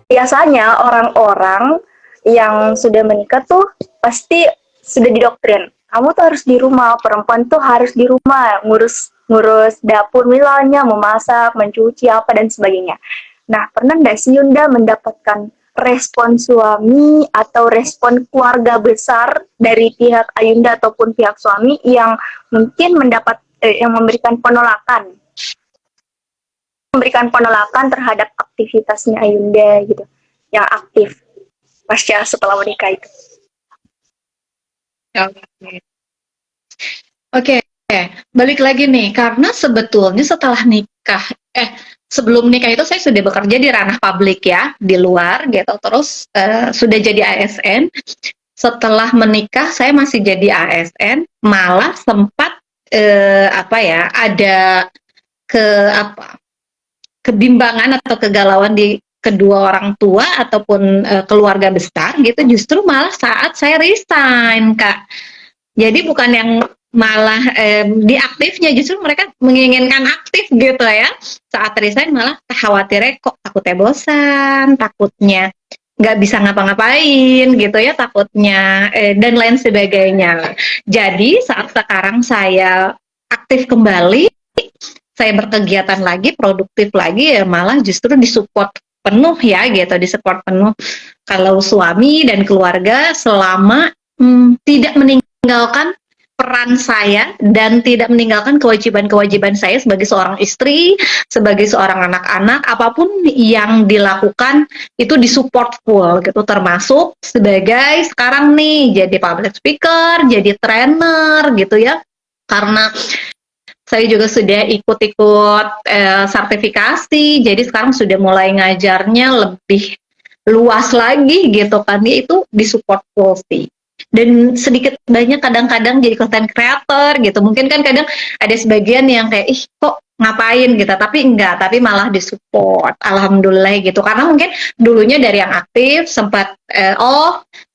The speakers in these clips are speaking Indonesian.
Biasanya orang-orang yang sudah menikah tuh pasti sudah didoktrin. Kamu tuh harus di rumah, perempuan tuh harus di rumah, ngurus dapur misalnya, memasak, mencuci apa dan sebagainya. Nah, pernah nggak sih Yunda mendapatkan respon suami atau respon keluarga besar dari pihak Ayunda ataupun pihak suami yang mungkin yang memberikan penolakan terhadap aktivitasnya Ayunda gitu, yang aktif pasca setelah menikah itu. Oke. Oke, balik lagi nih, karena sebetulnya setelah nikah, sebelum nikah itu saya sudah bekerja di ranah publik ya, di luar gitu, terus sudah jadi ASN. Setelah menikah saya masih jadi ASN, malah sempat ada kebimbangan atau kegalauan di kedua orang tua ataupun keluarga besar gitu, justru malah saat saya resign, Kak. Jadi bukan yang malah di aktifnya, justru mereka menginginkan aktif gitu ya. Saat resign malah khawatirnya kok takutnya bosan, takutnya nggak bisa ngapa-ngapain gitu ya, takutnya dan lain sebagainya. Jadi saat sekarang saya aktif kembali, saya berkegiatan lagi, produktif lagi, ya malah justru disupport penuh ya gitu, disupport penuh kalau suami dan keluarga selama tidak meninggalkan peran saya dan tidak meninggalkan kewajiban-kewajiban saya sebagai seorang istri, sebagai seorang anak-anak, apapun yang dilakukan itu disupport full gitu, termasuk sebagai sekarang nih jadi public speaker, jadi trainer gitu ya, karena saya juga sudah ikut-ikut sertifikasi, jadi sekarang sudah mulai ngajarnya lebih luas lagi gitu kan, ya itu disupport full sih. Dan sedikit banyak kadang-kadang jadi content creator gitu, mungkin kan kadang ada sebagian yang kayak ih kok ngapain gitu, tapi enggak, tapi malah disupport, alhamdulillah gitu, karena mungkin dulunya dari yang aktif sempat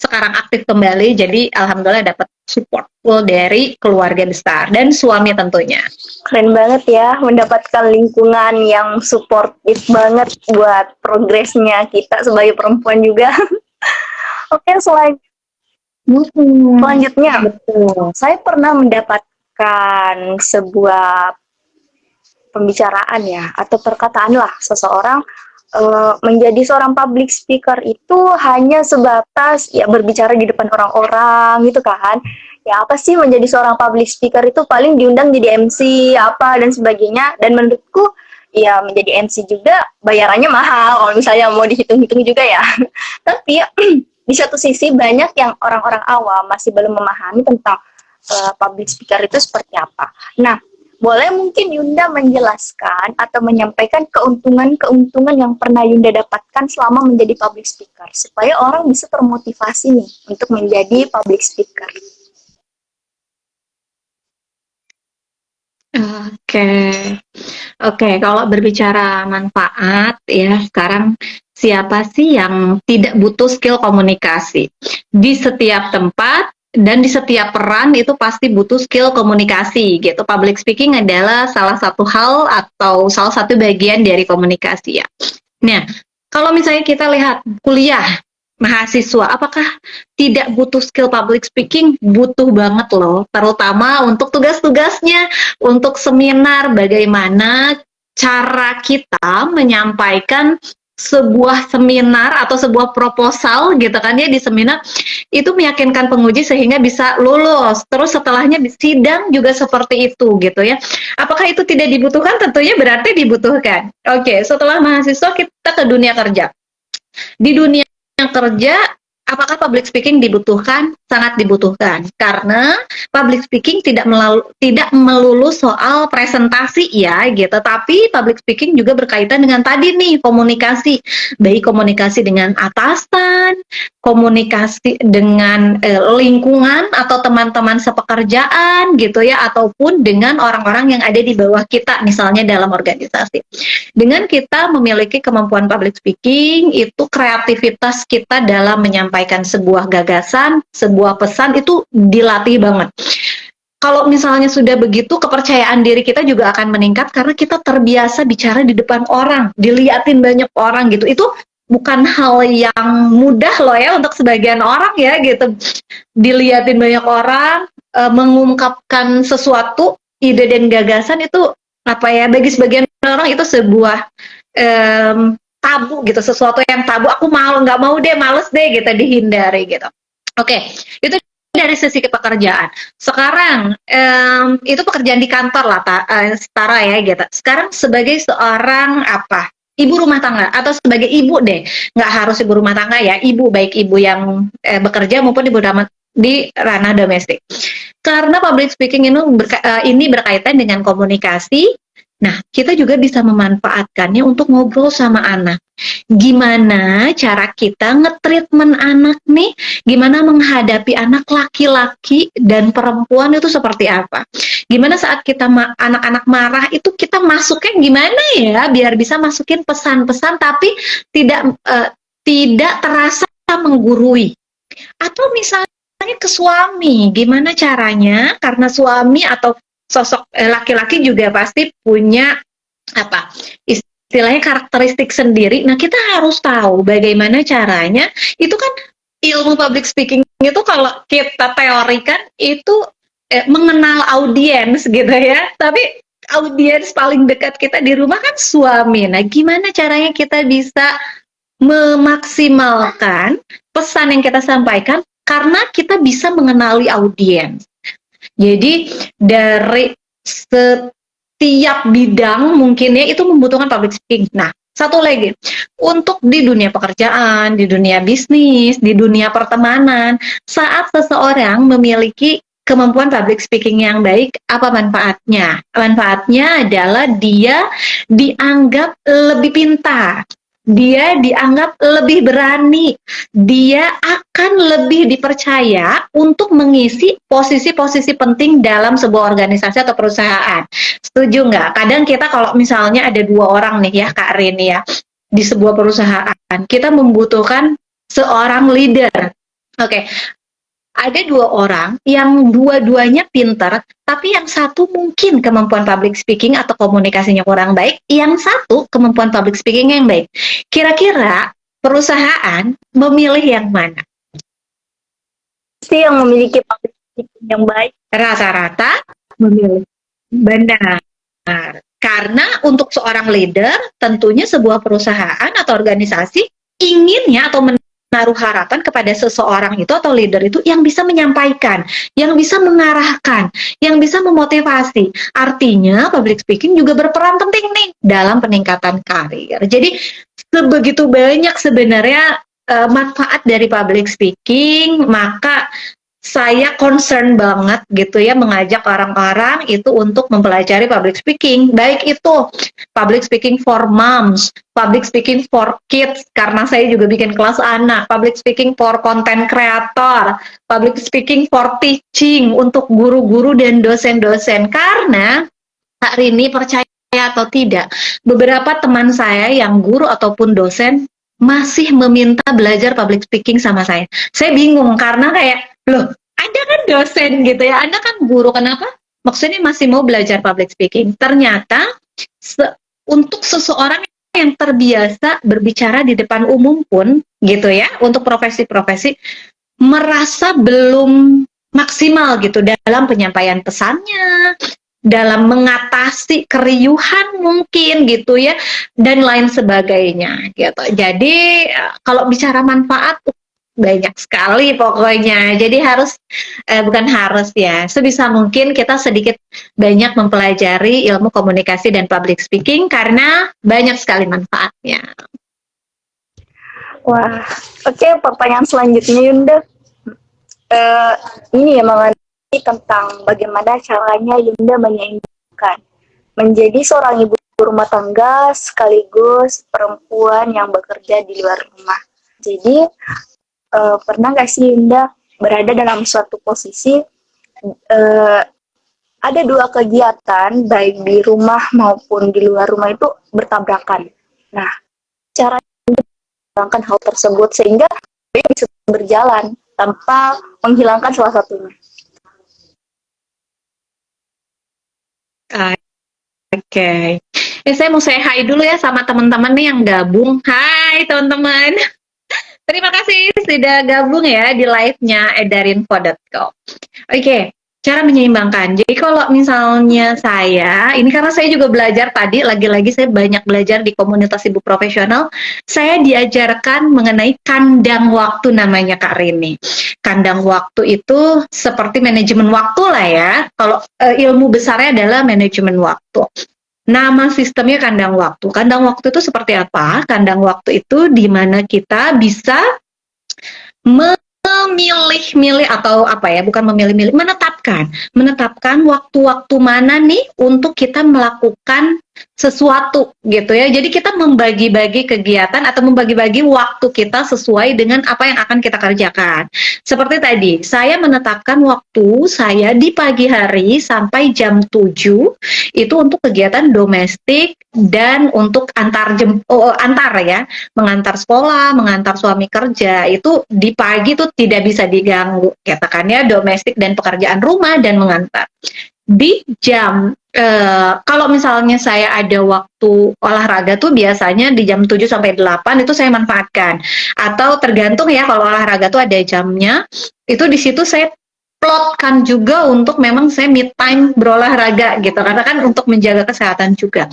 sekarang aktif kembali, jadi alhamdulillah dapat support full dari keluarga besar dan suami tentunya. Keren banget ya, mendapatkan lingkungan yang supportif banget buat progresnya kita sebagai perempuan juga. Oke, selanjutnya, betul. Saya pernah mendapatkan sebuah pembicaraan ya, atau perkataan lah seseorang menjadi seorang public speaker itu hanya sebatas ya berbicara di depan orang-orang gitu kan. Ya apa sih menjadi seorang public speaker itu paling diundang jadi MC apa dan sebagainya, dan menurutku ya menjadi MC juga bayarannya mahal kalau misalnya mau dihitung-hitung juga ya. Tapi di satu sisi banyak yang orang-orang awam masih belum memahami tentang public speaker itu seperti apa. Nah, boleh mungkin Yunda menjelaskan atau menyampaikan keuntungan-keuntungan yang pernah Yunda dapatkan selama menjadi public speaker, supaya orang bisa termotivasi nih untuk menjadi public speaker. Oke, kalau berbicara manfaat ya, sekarang siapa sih yang tidak butuh skill komunikasi? Di setiap tempat dan di setiap peran itu pasti butuh skill komunikasi gitu. Public speaking adalah salah satu hal atau salah satu bagian dari komunikasi ya. Nah, kalau misalnya kita lihat kuliah mahasiswa, apakah tidak butuh skill public speaking? Butuh banget loh, terutama untuk tugas-tugasnya, untuk seminar, bagaimana cara kita menyampaikan sebuah seminar atau sebuah proposal gitu kan ya, di seminar itu meyakinkan penguji sehingga bisa lulus, terus setelahnya sidang juga seperti itu gitu ya. Apakah itu tidak dibutuhkan? Tentunya berarti dibutuhkan. Oke, setelah mahasiswa kita ke dunia kerja. Di dunia kerja, apakah public speaking dibutuhkan? Sangat dibutuhkan, karena public speaking tidak melulu soal presentasi ya gitu, tapi public speaking juga berkaitan dengan tadi nih, komunikasi, baik komunikasi dengan atasan, komunikasi dengan lingkungan atau teman-teman sepekerjaan gitu ya, ataupun dengan orang-orang yang ada di bawah kita misalnya dalam organisasi. Dengan kita memiliki kemampuan public speaking, itu kreativitas kita dalam menyampaikan sebuah gagasan, sebuah pesan itu dilatih banget. Kalau misalnya sudah begitu, kepercayaan diri kita juga akan meningkat karena kita terbiasa bicara di depan orang, diliatin banyak orang gitu. Itu bukan hal yang mudah loh ya untuk sebagian orang ya gitu. Diliatin banyak orang, mengungkapkan sesuatu, ide dan gagasan itu apa ya, bagi sebagian orang itu sebuah tabu gitu, sesuatu yang tabu. Aku nggak mau deh, males deh gitu, dihindari gitu. Oke, itu dari sisi pekerjaan. Sekarang itu pekerjaan di kantor lah, setara ya gitu. Sekarang sebagai seorang apa? Ibu rumah tangga atau sebagai ibu deh, nggak harus ibu rumah tangga ya, ibu, baik ibu yang bekerja maupun ibu di ranah domestik. Karena public speaking ini berkaitan dengan komunikasi. Nah, kita juga bisa memanfaatkannya untuk ngobrol sama anak. Gimana cara kita nge-treatment anak nih? Gimana menghadapi anak laki-laki dan perempuan itu seperti apa? Gimana saat kita anak-anak marah itu kita masuknya gimana ya biar bisa masukin pesan-pesan tapi tidak terasa menggurui. Atau misalnya ke suami, gimana caranya? Karena suami atau sosok laki-laki juga pasti punya apa istilahnya karakteristik sendiri. Nah, kita harus tahu bagaimana caranya. Itu kan ilmu public speaking itu kalau kita teorikan itu mengenal audiens gitu ya. Tapi audiens paling dekat kita di rumah kan suami. Nah, gimana caranya kita bisa memaksimalkan pesan yang kita sampaikan karena kita bisa mengenali audiens. Jadi dari setiap bidang mungkin ya itu membutuhkan public speaking. Nah, satu lagi, untuk di dunia pekerjaan, di dunia bisnis, di dunia pertemanan, saat seseorang memiliki kemampuan public speaking yang baik, apa manfaatnya? Manfaatnya adalah dia dianggap lebih pintar, dia dianggap lebih berani, dia akan lebih dipercaya untuk mengisi posisi-posisi penting dalam sebuah organisasi atau perusahaan. Setuju nggak? Kadang kita kalau misalnya ada 2 orang nih ya Kak Rini ya, di sebuah perusahaan, kita membutuhkan seorang leader. Oke, ada 2 orang yang dua-duanya pintar, tapi yang satu mungkin kemampuan public speaking atau komunikasinya kurang baik, yang satu kemampuan public speaking yang baik. Kira-kira perusahaan memilih yang mana? Pasti yang memiliki public speaking yang baik. Rata-rata memilih. Benar. Karena untuk seorang leader, tentunya sebuah perusahaan atau organisasi inginnya atau menaruh harapan kepada seseorang itu atau leader itu yang bisa menyampaikan, yang bisa mengarahkan, yang bisa memotivasi. Artinya public speaking juga berperan penting nih dalam peningkatan karir. Jadi sebegitu banyak sebenarnya manfaat dari public speaking, maka saya concern banget gitu ya mengajak orang-orang itu untuk mempelajari public speaking, baik itu public speaking for moms, public speaking for kids karena saya juga bikin kelas anak, public speaking for content creator, public speaking for teaching untuk guru-guru dan dosen-dosen. Karena Kak Rini, percaya atau tidak, beberapa teman saya yang guru ataupun dosen masih meminta belajar public speaking sama saya. Saya bingung karena kayak, loh, Anda kan dosen gitu ya, Anda kan guru, kenapa? Maksudnya masih mau belajar public speaking. Ternyata untuk seseorang yang terbiasa berbicara di depan umum pun gitu ya, untuk profesi-profesi merasa belum maksimal gitu dalam penyampaian pesannya, dalam mengatasi keriuhan mungkin gitu ya, dan lain sebagainya gitu. Jadi kalau bicara manfaat banyak sekali pokoknya. Jadi bukan harus ya, sebisa mungkin kita sedikit banyak mempelajari ilmu komunikasi dan public speaking karena banyak sekali manfaatnya. Wah, oke, pertanyaan selanjutnya Yunda. Ini ya mengenai tentang bagaimana caranya Yunda menyeimbangkan menjadi seorang ibu rumah tangga sekaligus perempuan yang bekerja di luar rumah. Jadi Pernah nggak sih Indah berada dalam suatu posisi eh, ada dua kegiatan baik di rumah maupun di luar rumah itu bertabrakan. Nah, cara menghilangkan hal tersebut sehingga bisa berjalan tanpa menghilangkan salah satunya. Oke. Saya mau say hi dulu ya sama teman-teman nih yang gabung. Hai teman-teman. Terima kasih sudah gabung ya di live-nya edarinfo.co. Oke, cara menyeimbangkan. Jadi kalau misalnya saya, ini karena saya juga belajar tadi, lagi-lagi saya banyak belajar di komunitas ibu profesional, saya diajarkan mengenai kandang waktu namanya Kak Rini. Kandang waktu itu seperti manajemen waktu lah ya. Kalau ilmu besarnya adalah manajemen waktu. Nama sistemnya kandang waktu. Kandang waktu itu seperti apa? Kandang waktu itu di mana kita bisa memilih-milih atau apa ya, bukan memilih-milih, menetapkan waktu-waktu mana nih untuk kita melakukan sesuatu gitu ya. Jadi kita membagi-bagi kegiatan atau membagi-bagi waktu kita sesuai dengan apa yang akan kita kerjakan. Seperti tadi, saya menetapkan waktu saya di pagi hari sampai jam 7 itu untuk kegiatan domestik dan untuk antar ya, mengantar sekolah, mengantar suami kerja, itu di pagi tuh tidak bisa diganggu, katakannya domestik dan pekerjaan rumah dan mengantar. Di jam kalau misalnya saya ada waktu olahraga tuh biasanya di jam 7 sampai 8 itu saya manfaatkan. Atau tergantung ya, kalau olahraga tuh ada jamnya, itu di situ saya plotkan juga untuk memang saya mid time berolahraga gitu, karena kan untuk menjaga kesehatan juga.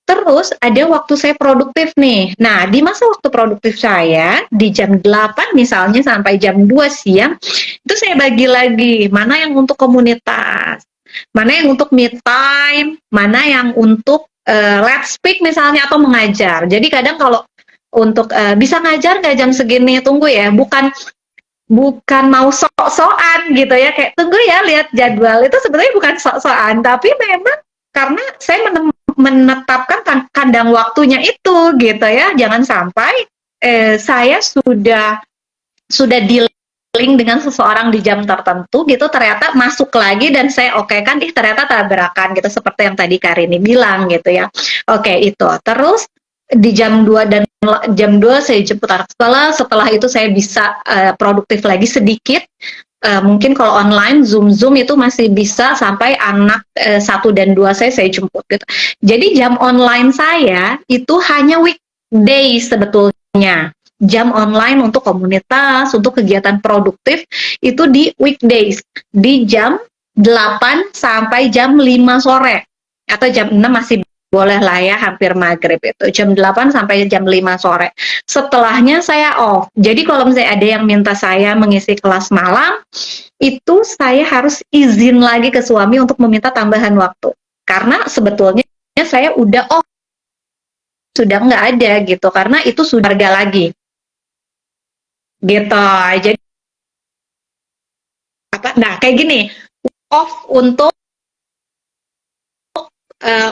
Terus ada waktu saya produktif nih. Nah, di masa waktu produktif saya di jam 8 misalnya sampai jam 2 siang, itu saya bagi lagi mana yang untuk komunitas, mana yang untuk me time, mana yang untuk let's speak misalnya atau mengajar. Jadi kadang kalau untuk bisa ngajar nggak jam segini, tunggu ya, bukan mau sok-sokan gitu ya, kayak tunggu ya lihat jadwal, itu sebenarnya bukan sok-sokan, tapi memang karena saya menetapkan kandang waktunya itu gitu ya, jangan sampai saya sudah dealing dengan seseorang di jam tertentu gitu, ternyata masuk lagi dan saya kan ternyata tabrakan gitu, seperti yang tadi Karini bilang gitu ya. Itu terus di jam 2 dan jam 2 saya jemput anak setelah itu saya bisa produktif lagi sedikit. Mungkin kalau online Zoom itu masih bisa sampai anak 1 dan 2 saya jemput gitu. Jadi jam online saya itu hanya weekday sebetulnya. Jam online untuk komunitas, untuk kegiatan produktif itu di weekdays, di jam 8 sampai jam 5 sore atau jam 6 masih boleh lah ya, hampir maghrib itu jam 8 sampai jam 5 sore. Setelahnya saya off. Jadi kalau misalnya ada yang minta saya mengisi kelas malam, itu saya harus izin lagi ke suami untuk meminta tambahan waktu. Karena sebetulnya saya udah off, sudah nggak ada gitu, karena itu sudah harga lagi. Gitu. Jadi nah kayak gini, off untuk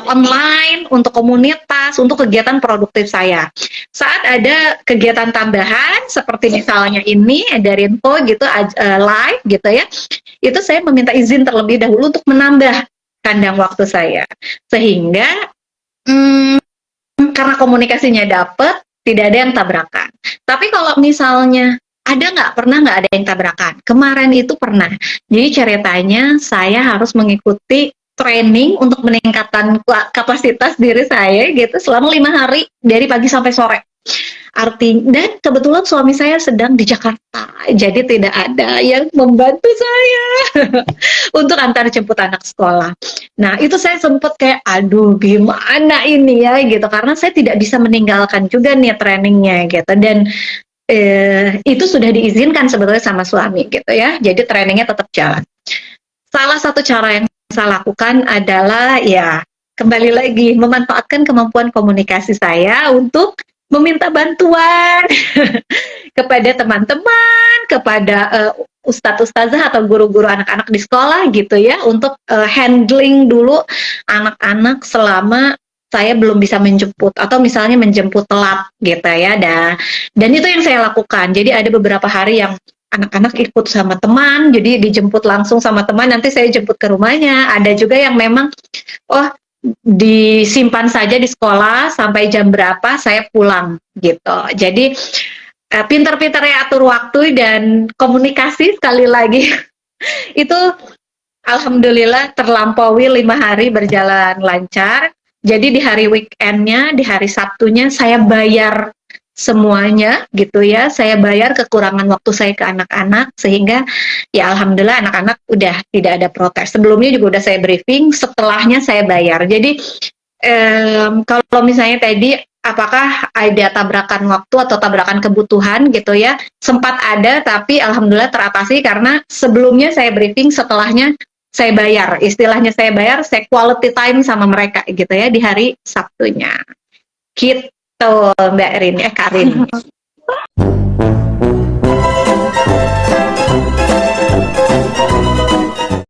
online, untuk komunitas, untuk kegiatan produktif saya. Saat ada kegiatan tambahan seperti misalnya ini dari info gitu live gitu ya, itu saya meminta izin terlebih dahulu untuk menambah kandang waktu saya, sehingga karena komunikasinya dapet, tidak ada yang tabrakan. Tapi kalau misalnya pernah nggak ada yang tabrakan? Kemarin itu pernah. Jadi ceritanya saya harus mengikuti training untuk meningkatkan kapasitas diri saya gitu selama 5 hari dari pagi sampai sore. Dan kebetulan suami saya sedang di Jakarta, jadi tidak ada yang membantu saya untuk antar jemput anak sekolah. Nah, itu saya sempat kayak, aduh gimana ini ya gitu, karena saya tidak bisa meninggalkan juga nih trainingnya gitu, dan itu sudah diizinkan sebetulnya sama suami gitu ya, jadi trainingnya tetap jalan. Salah satu cara yang saya lakukan adalah ya kembali lagi memanfaatkan kemampuan komunikasi saya untuk meminta bantuan kepada teman-teman, kepada ustadz-ustazah atau guru-guru anak-anak di sekolah gitu ya, untuk handling dulu anak-anak selama saya belum bisa menjemput atau misalnya menjemput telat gitu ya. Dan itu yang saya lakukan. Jadi ada beberapa hari yang anak-anak ikut sama teman, jadi dijemput langsung sama teman, nanti saya jemput ke rumahnya. Ada juga yang memang oh disimpan saja di sekolah sampai jam berapa saya pulang gitu. Jadi pintar-pintar ya atur waktu dan komunikasi sekali lagi itu alhamdulillah terlampaui 5 hari berjalan lancar. Jadi di hari weekendnya, di hari Sabtunya saya bayar semuanya gitu ya. Saya bayar kekurangan waktu saya ke anak-anak sehingga ya alhamdulillah anak-anak udah tidak ada protes. Sebelumnya juga udah saya briefing, setelahnya saya bayar. Jadi kalau misalnya tadi apakah ada tabrakan waktu atau tabrakan kebutuhan gitu ya, sempat ada tapi alhamdulillah teratasi karena sebelumnya saya briefing, setelahnya saya bayar, istilahnya saya bayar, saya quality time sama mereka gitu ya di hari Sabtunya gitu Mbak Rin, Karin.